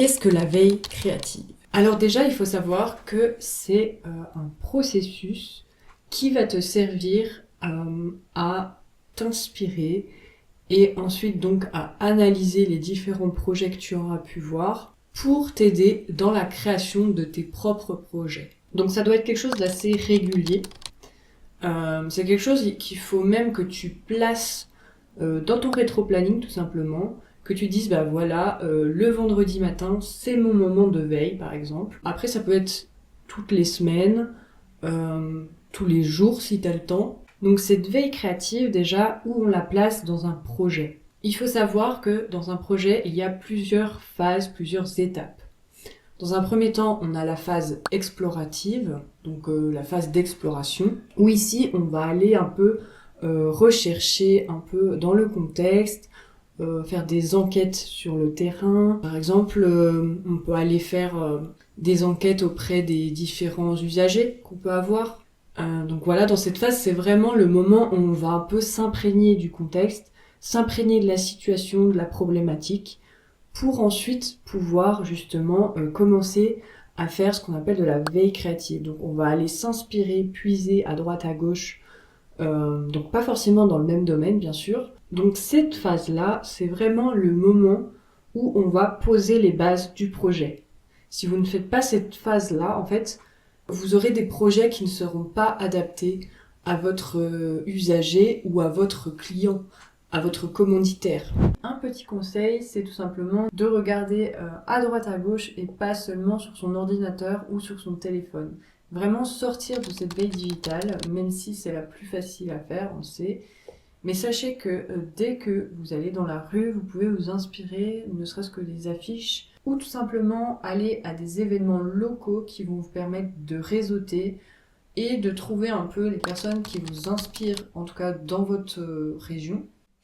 Qu'est-ce que la veille créative? Alors déjà, il faut savoir que c'est un processus qui va te servir à t'inspirer et ensuite donc à analyser les différents projets que tu auras pu voir pour t'aider dans la création de tes propres projets. Donc ça doit être quelque chose d'assez régulier. C'est quelque chose qu'il faut même que tu places dans ton rétro-planning tout simplement, que tu dises bah voilà, le vendredi matin c'est mon moment de veille par exemple. Après ça peut être toutes les semaines, tous les jours si tu as le temps. Donc cette veille créative déjà, où on la place dans un projet. Il faut savoir que dans un projet il y a plusieurs phases, plusieurs étapes. Dans un premier temps, on a la phase explorative, donc la phase d'exploration, où ici on va aller un peu rechercher un peu dans le contexte, faire des enquêtes sur le terrain. Par exemple, on peut aller faire des enquêtes auprès des différents usagers qu'on peut avoir. Donc voilà, dans cette phase, c'est vraiment le moment où on va un peu s'imprégner du contexte, s'imprégner de la situation, de la problématique, pour ensuite pouvoir justement commencer à faire ce qu'on appelle de la veille créative. Donc on va aller s'inspirer, puiser à droite à gauche, donc pas forcément dans le même domaine bien sûr. Donc cette phase-là, c'est vraiment le moment où on va poser les bases du projet. Si vous ne faites pas cette phase-là, en fait, vous aurez des projets qui ne seront pas adaptés à votre usager ou à votre client, à votre commanditaire. Un petit conseil, c'est tout simplement de regarder à droite à gauche et pas seulement sur son ordinateur ou sur son téléphone. Vraiment sortir de cette veille digitale, même si c'est la plus facile à faire, on sait. Mais sachez que dès que vous allez dans la rue, vous pouvez vous inspirer, ne serait-ce que des affiches, ou tout simplement aller à des événements locaux qui vont vous permettre de réseauter et de trouver un peu les personnes qui vous inspirent, en tout cas dans votre région.